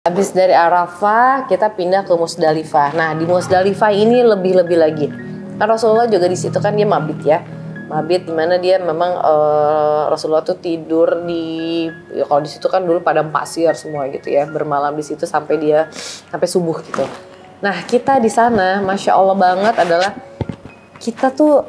Habis dari Arafah kita pindah ke Musdalifah. Nah di Musdalifah ini lebih-lebih lagi. Kan Rasulullah juga di situ kan dia mabit ya. Mabit dimana dia memang Rasulullah tuh tidur di ya kalau di situ kan dulu padang pasir semua gitu ya, bermalam di situ sampai subuh gitu. Nah kita di sana masya Allah banget adalah kita tuh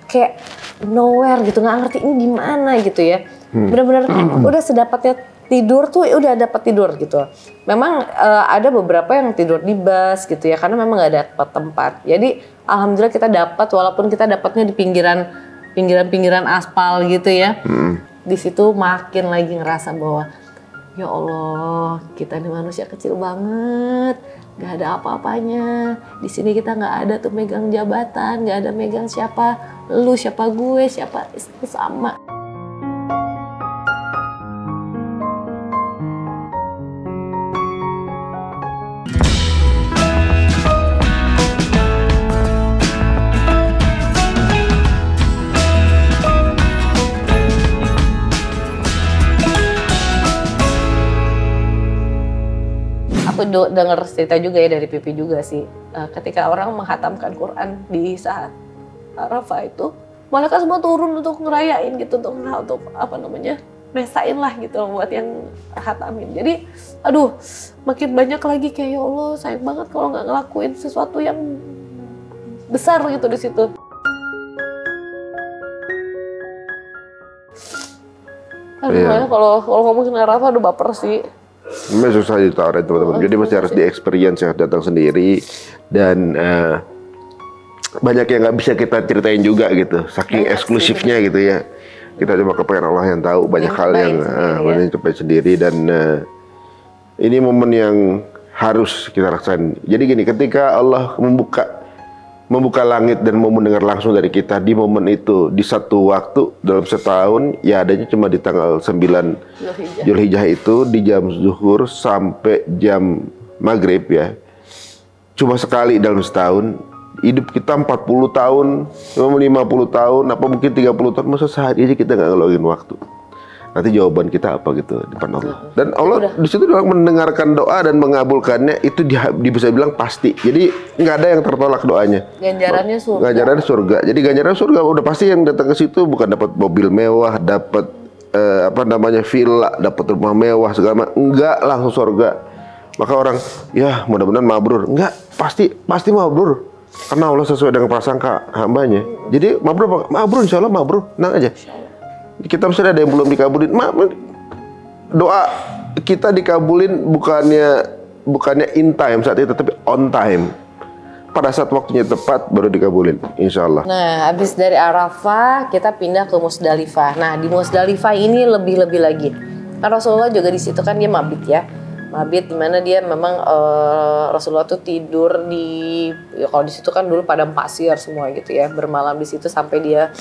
kayak nowhere gitu, nggak ngerti ini di mana gitu ya. Benar-benar udah sedapatnya tidur tuh udah dapat tidur gitu. Memang ada beberapa yang tidur di bus gitu ya karena memang nggak dapat tempat. Jadi alhamdulillah kita dapat walaupun kita dapatnya di pinggiran aspal gitu ya. Di situ makin lagi ngerasa bahwa ya Allah kita ini manusia kecil banget, nggak ada apa-apanya. Di sini kita nggak ada tuh megang jabatan, nggak ada megang siapa lu, siapa gue, siapa itu sama. Aku dengar cerita juga ya dari Pipi juga sih, ketika orang menghatamkan Quran di saat Arafah itu, malaikat semua turun untuk ngerayain gitu, untuk apa namanya, mesain lah gitu buat yang hatamin. Jadi, aduh, makin banyak lagi kayak ya Allah sayang banget kalau nggak ngelakuin sesuatu yang besar gitu di situ. Aduh, kalau ngomongin Arafah, aduh baper sih. Memang susah ditawarin teman-teman. Jadi masih harus di-experience ya, datang sendiri dan banyak yang nggak bisa kita ceritain juga gitu, saking eksklusifnya gitu ya. Kita cuma kepengen Allah yang tahu, banyak hal yang banyak coba sendiri dan ini momen yang harus kita rasain. Jadi gini, ketika Allah membuka langit dan mau mendengar langsung dari kita di momen itu, di satu waktu dalam setahun, ya adanya cuma di tanggal 9 Zulhijjah itu di jam zuhur sampai jam maghrib ya. Cuma sekali dalam setahun. Hidup kita 40 tahun, 50 tahun, apa mungkin 30 tahun, masa sehari aja kita nggak ngeluangin waktu. Nanti jawaban kita apa gitu di depan Allah. Dan Allah di situ mendengarkan doa dan mengabulkannya itu bisa bilang pasti. Jadi nggak ada yang tertolak doanya. Ganjarannya surga. Ganjarannya surga. Jadi ganjaran surga udah pasti yang datang ke situ bukan dapat mobil mewah, dapat villa, dapat rumah mewah segala macam. Enggak, langsung surga. Maka orang ya mudah-mudahan mabrur. Enggak, pasti mabrur. Karena Allah sesuai dengan prasangka hambanya. Jadi mabrur insya Allah mabrur. Tenang aja. Kita misalnya ada yang belum dikabulin, doa kita dikabulin bukannya in time saat itu, tapi on time. Pada saat waktunya tepat baru dikabulin, insya Allah. Nah, habis dari Arafah kita pindah ke Musdalifah. Nah, di Musdalifah ini lebih-lebih lagi. Kan Rasulullah juga di situ kan dia mabit ya. Mabit dimana dia memang Rasulullah tuh tidur ya kalau di situ kan dulu padang pasir semua gitu ya, bermalam di situ sampai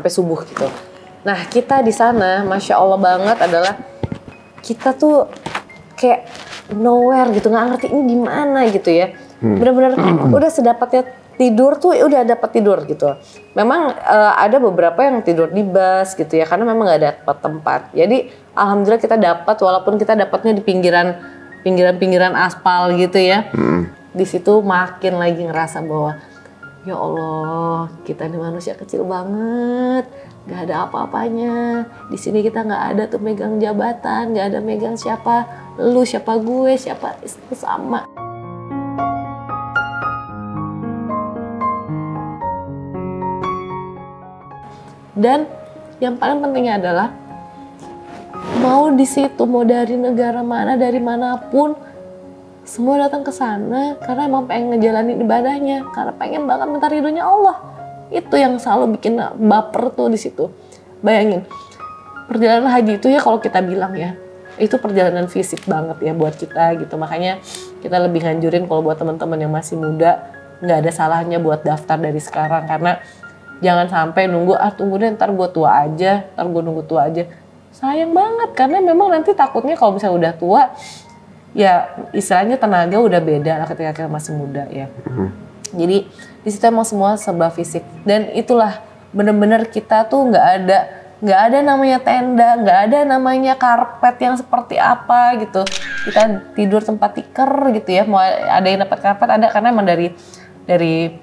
subuh gitu. Nah kita di sana masya Allah banget adalah kita tuh kayak nowhere gitu, nggak ngerti ini di mana gitu ya. Benar-benar udah sedapatnya tidur tuh udah dapat tidur gitu. Memang ada beberapa yang tidur di bus gitu ya karena memang nggak dapat tempat. Jadi alhamdulillah kita dapat walaupun kita dapatnya di pinggiran aspal gitu ya. Di situ makin lagi ngerasa bahwa ya Allah kita ini manusia kecil banget, nggak ada apa-apanya. Di sini kita nggak ada tuh megang jabatan, nggak ada megang siapa lu, siapa gue, siapa itu sama. Dan yang paling pentingnya adalah mau di situ, mau dari negara mana, dari manapun, semua datang ke sana karena emang pengen ngejalanin ibadahnya, karena pengen banget minta ridhonya Allah. Itu yang selalu bikin baper tuh di situ. Bayangin, perjalanan haji itu ya kalau kita bilang ya, itu perjalanan fisik banget ya buat kita gitu. Makanya kita lebih nganjurin kalau buat teman-teman yang masih muda, nggak ada salahnya buat daftar dari sekarang. Karena jangan sampai nunggu, tunggu deh ntar gue tua aja, ntar gue nunggu tua aja. Sayang banget, karena memang nanti takutnya kalau misalnya udah tua, ya istilahnya tenaga udah beda lah ketika kita masih muda ya. Jadi di situ emang semua serba fisik dan itulah bener-bener kita tuh nggak nggak ada namanya tenda, nggak ada namanya karpet yang seperti apa gitu. Kita tidur tempat tikar gitu ya. Mau ada yang dapat karpet ada, karena emang dari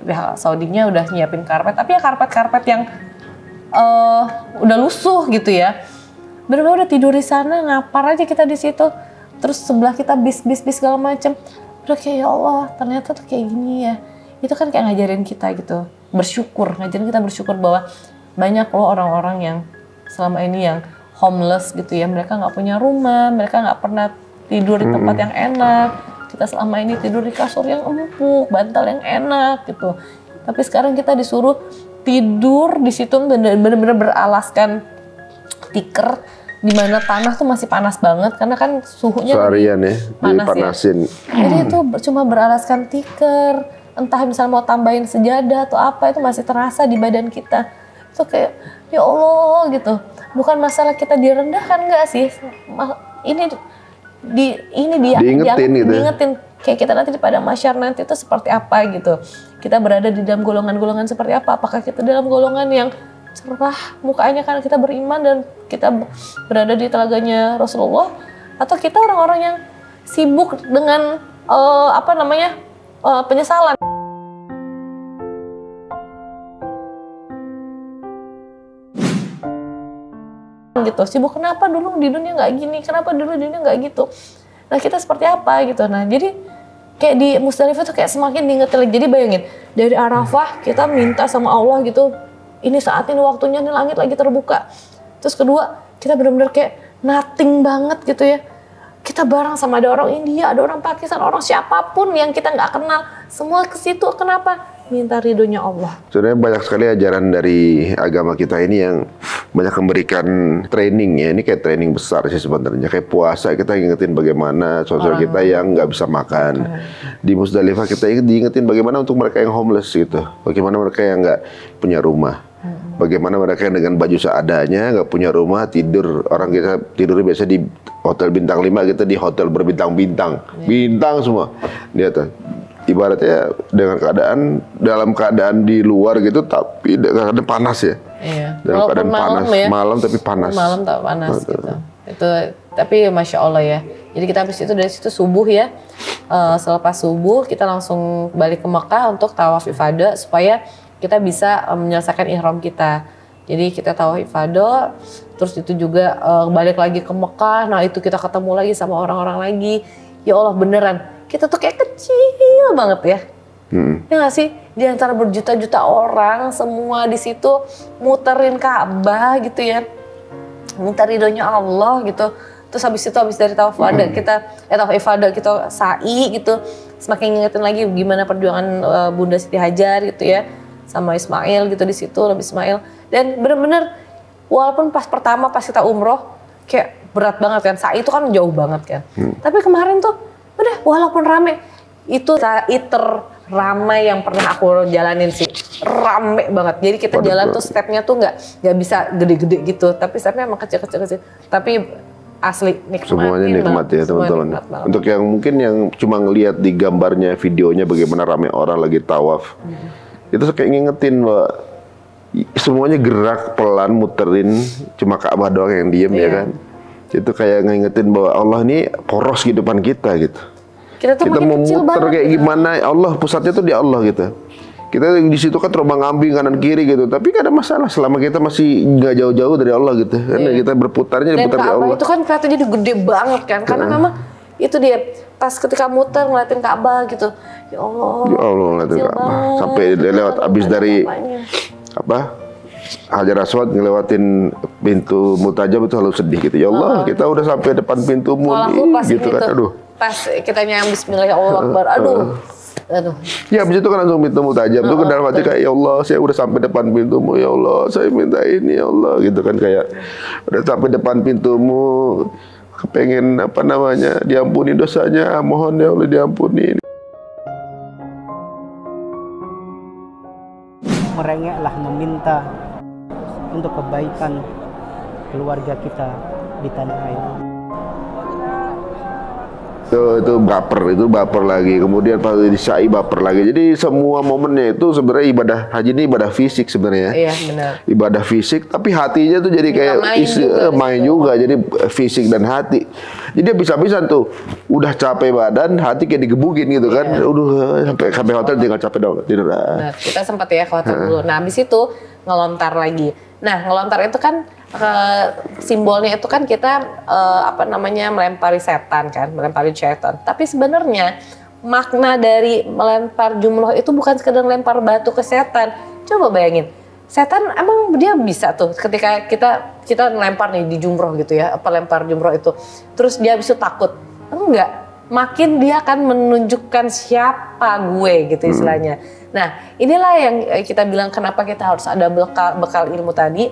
pihak Saudinya udah nyiapin karpet. Tapi ya karpet yang udah lusuh gitu ya. Bener-bener udah tidur di sana, ngapar aja kita di situ. Terus sebelah kita bis segala macem. Udah kayak ya Allah, ternyata tuh kayak gini ya. Itu kan kayak ngajarin kita gitu, ngajarin kita bersyukur bahwa banyak loh orang-orang yang selama ini yang homeless gitu ya, mereka nggak punya rumah, mereka nggak pernah tidur di tempat yang enak. Kita selama ini tidur di kasur yang empuk, bantal yang enak gitu. Tapi sekarang kita disuruh tidur di situ bener-bener beralaskan tikar, di mana tanah tuh masih panas banget karena kan suhunya seharian ya dipanasin. Jadi itu cuma beralaskan tikar, entah misalnya mau tambahin sejadah atau apa, itu masih terasa di badan kita. Itu kayak ya Allah gitu. Bukan masalah kita direndahkan, enggak sih. Diingetin kayak kita nanti pada masyar nanti itu seperti apa gitu. Kita berada di dalam golongan-golongan seperti apa? Apakah kita dalam golongan yang cerah mukanya karena kita beriman dan kita berada di telaganya Rasulullah, atau kita orang-orang yang sibuk dengan penyesalan gitu. Sibuk kenapa dulu di dunia nggak gini, kenapa dulu di dunia nggak gitu. Nah kita seperti apa gitu. Nah jadi kayak di Musdalifah tuh kayak semakin diingetin lagi. Jadi bayangin dari Arafah kita minta sama Allah gitu, ini saat ini waktunya nih langit lagi terbuka. Terus kedua kita benar-benar kayak nothing banget gitu ya. Kita bareng sama ada orang India, ada orang Pakistan, orang siapapun yang kita nggak kenal, semua ke situ. Kenapa? Minta ridhonya Allah. Sebenarnya banyak sekali ajaran dari agama kita ini yang banyak memberikan training ya. Ini kayak training besar sih sebenarnya. Kayak puasa kita ingetin bagaimana sosial kita yang nggak bisa makan. Di Musdalifah kita diingetin bagaimana untuk mereka yang homeless gitu. Bagaimana mereka yang nggak punya rumah. Bagaimana mereka yang dengan baju seadanya, nggak punya rumah, tidur. Orang kita tidur biasa di hotel bintang 5, kita di hotel berbintang-bintang. Bintang semua di atas. Ibaratnya dalam keadaan di luar gitu, tapi dengan keadaan panas ya. Iya. Dalam keadaan panas, ya. Malam tapi panas. Malam tak panas gitu. Itu tapi Masya Allah ya. Jadi kita habis itu dari situ subuh ya. Selepas subuh kita langsung balik ke Mekah untuk tawaf ifadah supaya kita bisa menyelesaikan ihram kita. Jadi kita tawaf ifadah, terus itu juga balik lagi ke Mekah. Nah itu kita ketemu lagi sama orang-orang lagi. Ya Allah beneran, kita tuh kayak kecil banget ya. Ya nggak sih? Di antara berjuta-juta orang, semua di situ muterin Ka'bah gitu ya. Minta ridhonya Allah gitu. Terus habis dari tawaf ifadah kita sa'i gitu. Semakin ngingetin lagi gimana perjuangan Bunda Siti Hajar gitu ya. Sama Ismail gitu di situ, Nabi Ismail. Dan bener-bener walaupun pas kita umroh kayak berat banget kan, sa'i itu kan jauh banget kan. Tapi kemarin tuh udah walaupun rame, itu ramai yang pernah aku jalanin sih, rame banget. Jadi kita jalan tuh stepnya tuh nggak bisa gede-gede gitu, tapi stepnya emang kecil-kecil. Tapi asli nikmatin. Semuanya nikmat ya teman-teman. Untuk yang mungkin yang cuma ngelihat di gambarnya, videonya bagaimana ramai orang lagi tawaf. Itu kayak ngingetin bahwa semuanya gerak pelan muterin, cuma Ka'bah doang yang diem ya kan. Itu kayak ngingetin bahwa Allah ini poros di depan kita gitu. Kita mau muter kayak gimana, Allah pusatnya tuh di Allah gitu. Kita di situ kan terombang-ambing kanan kiri gitu, tapi gak ada masalah selama kita masih nggak jauh-jauh dari Allah gitu. Karena kita berputarnya diputar di Allah. Itu kan kelihatannya jadi gede banget kan, karena memang itu dia pas ketika muter ngeliatin Ka'bah gitu. Ya Allah ngeliatin Ka'bah. Sampai lewat abis dari Hajar Aswad ngelewatin pintu Mutajab itu harus sedih gitu. Ya Allah, kita udah sampai depan pintumu nih gitu kan. Aduh. Pas kita nyam bismillah ya Allah Akbar. Aduh. Ya abis itu kan langsung pintu Mutajab tuh ke dalam hati kayak ya Allah, saya udah sampai depan pintumu ya Allah, saya minta ini ya Allah gitu kan, kayak udah sampai depan pintumu, kepengen diampuni dosanya, mohon ya Allah diampuni. Merengeklah meminta untuk kebaikan keluarga kita di tanah air. Itu baper lagi. Kemudian pas di sa'i baper lagi. Jadi semua momennya itu sebenarnya ibadah haji ini ibadah fisik sebenarnya. Iya, benar. Ibadah fisik, tapi hatinya tuh jadi kayak main juga. Jadi fisik dan hati. Jadi dia bisa-bisa tuh udah capek badan, hati kayak digebukin gitu kan. Udah sampai hotel tinggal capek dong tidur. Nah, kita sempat ya ke hotel dulu. Nah, habis itu ngelontar lagi. Nah, ngelontar itu kan simbolnya itu kan kita melempari setan kan, melempari syaitan. Tapi sebenarnya makna dari melempar jumroh itu bukan sekedar lempar batu ke setan. Coba bayangin, setan emang dia bisa tuh ketika kita lempar nih di jumroh gitu ya, lempar jumroh itu, terus dia bisa takut? Enggak, makin dia akan menunjukkan siapa gue gitu istilahnya. Nah, inilah yang kita bilang kenapa kita harus ada bekal ilmu tadi.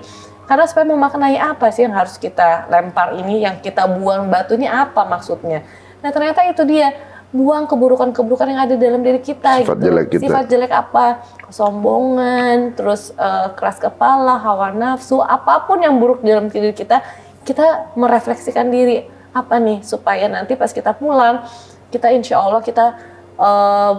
Karena supaya memaknai apa sih yang harus kita lempar ini, yang kita buang batunya apa maksudnya. Nah, ternyata itu dia, buang keburukan-keburukan yang ada dalam diri kita. Sifat gitu. jelek kita. Sifat jelek apa? Kesombongan, terus keras kepala, hawa nafsu, apapun yang buruk dalam diri kita merefleksikan diri. Apa nih, supaya nanti pas kita pulang, kita insya Allah kita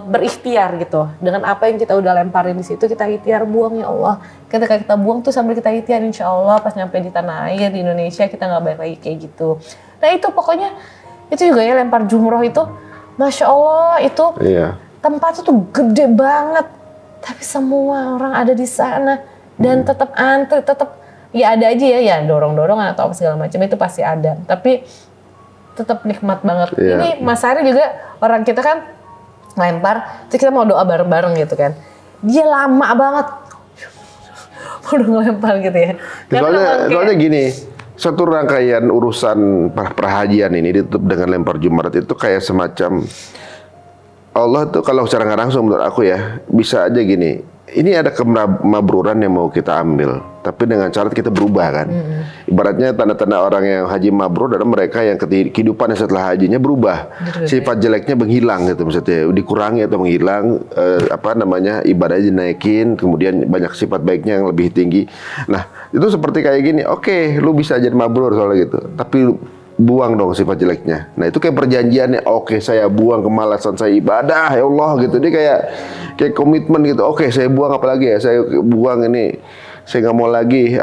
berikhtiar gitu dengan apa yang kita udah lemparin di situ, kita ikhtiar buang ya Allah. Ketika kita buang tuh sambil kita ikhtiar, insya Allah pas nyampe di tanah air di Indonesia kita nggak balik lagi kayak gitu. Nah itu pokoknya itu juga ya, lempar jumroh itu, masya Allah itu tempatnya tuh gede banget, tapi semua orang ada di sana dan tetap antri, tetap ya ada aja ya dorong-dorongan atau apa segala macam itu pasti ada, tapi tetap nikmat banget. Ini Mas Ari juga orang kita kan lempar, terus kita mau doa bareng-bareng gitu kan. Dia lama banget udah ngelempar gitu ya. Soalnya gini, satu rangkaian urusan perhajian ini ditutup dengan lempar jumrat itu kayak semacam Allah tuh kalau secara nggak langsung menurut aku ya, bisa aja gini. Ini ada kemabruran yang mau kita ambil, tapi dengan syarat kita berubah kan. Ibaratnya tanda-tanda orang yang haji mabrur adalah mereka yang kehidupan setelah hajinya berubah. Sifat jeleknya menghilang gitu, maksudnya dikurangi atau menghilang, ibadahnya dinaikin, kemudian banyak sifat baiknya yang lebih tinggi. Nah, itu seperti kayak gini, oke, lu bisa jadi mabrur soalnya gitu, tapi buang dong sifat jeleknya. Nah itu kayak perjanjiannya, oke saya buang kemalasan saya ibadah ya Allah gitu. Dia kayak komitmen gitu. Oke saya buang apa lagi ya, saya buang ini, saya nggak mau lagi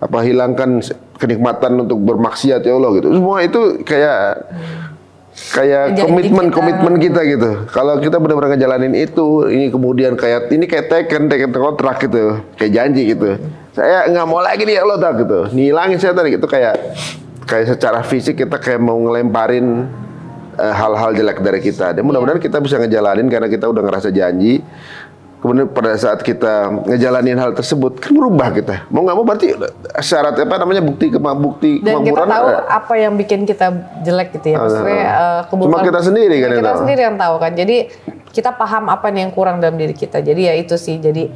hilangkan kenikmatan untuk bermaksiat ya Allah gitu. Semua itu kayak komitmen kita gitu. Kalau kita benar-benar ngejalanin itu, ini kemudian kayak teken kontrak gitu, kayak janji gitu. Saya nggak mau lagi nih ya Allah gitu. Ngilangin setan gitu, kayak secara fisik kita kayak mau ngelemparin hal-hal jelek dari kita. Dan mudah-mudahan kita bisa ngejalanin karena kita udah ngerasa janji. Kemudian pada saat kita ngejalanin hal tersebut kan berubah kita. Mau nggak mau berarti syarat bukti kemampuran. Dan kita tahu apa yang bikin kita jelek gitu ya. Maksudnya cuma kita sendiri kan yang tahu. Kita sendiri yang tahu kan. Jadi kita paham apa yang kurang dalam diri kita. Jadi ya itu sih. Jadi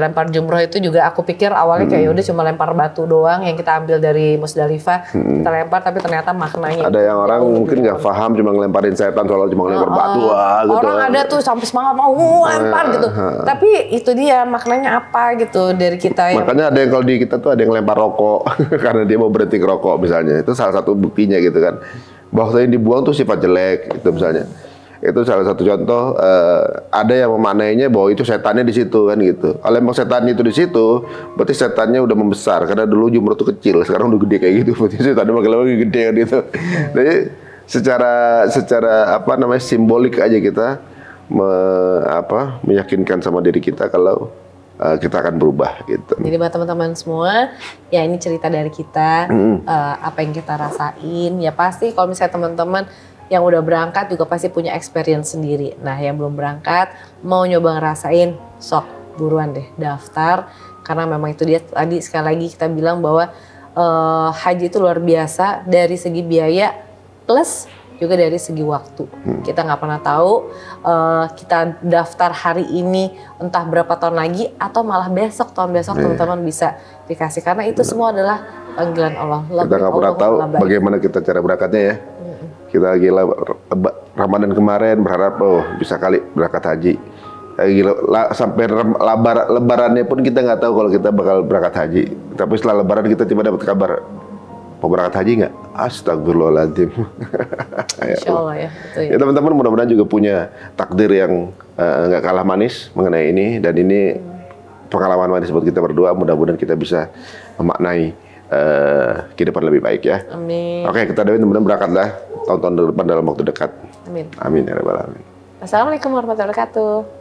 lempar jumroh itu juga aku pikir awalnya kayak udah cuma lempar batu doang yang kita ambil dari Musdalifah, kita lempar, tapi ternyata maknanya ada yang orang mungkin nggak paham, cuma ngelemparin setan soalnya cuma ngelempar batu gitu. Orang ada tuh sampai semangat mau lempar gitu, tapi itu dia maknanya apa gitu dari kita. Makanya ada yang kalau di kita tuh ada yang lempar rokok karena dia mau berhenti ngerokok misalnya, itu salah satu buktinya gitu kan, bahwa yang dibuang tuh sifat jelek itu misalnya. Itu salah satu contoh. Ada yang memaknainya bahwa itu setannya di situ kan gitu. Kalau emang setan itu di situ, berarti setannya udah membesar karena dulu jumroh tuh kecil, sekarang udah gede kayak gitu. Berarti setannya makin lama makin gede kan gitu. Jadi secara simbolik aja kita meyakinkan sama diri kita kalau kita akan berubah gitu. Jadi buat teman-teman semua, ya ini cerita dari kita, apa yang kita rasain. Ya pasti kalau misalnya teman-teman yang udah berangkat juga pasti punya experience sendiri. Nah yang belum berangkat, mau nyoba ngerasain, sok buruan deh daftar. Karena memang itu dia tadi sekali lagi kita bilang bahwa haji itu luar biasa dari segi biaya plus juga dari segi waktu. Kita nggak pernah tahu kita daftar hari ini entah berapa tahun lagi atau malah besok, tahun besok teman-teman bisa dikasih. Karena itu semua adalah panggilan Allah. Kita nggak pernah tahu bagaimana kita cara berangkatnya ya. Kita lagi Ramadan kemarin berharap bisa kali berangkat haji. Sampai lebarannya pun kita nggak tahu kalau kita bakal berangkat haji. Tapi setelah lebaran kita tiba dapat kabar mau berangkat haji nggak? Astagfirullahaladzim. Insya Allah ya. Betul ya. Ya teman-teman mudah-mudahan juga punya takdir yang nggak kalah manis mengenai ini, dan ini pengalaman manis buat kita berdua. Mudah-mudahan kita bisa memaknai kehidupan lebih baik ya. Amin. Oke, kita doain teman-teman berangkatlah tahun-tahun depan dalam waktu dekat. Amin. Amin ya rabbal alamin. Assalamualaikum warahmatullahi wabarakatuh.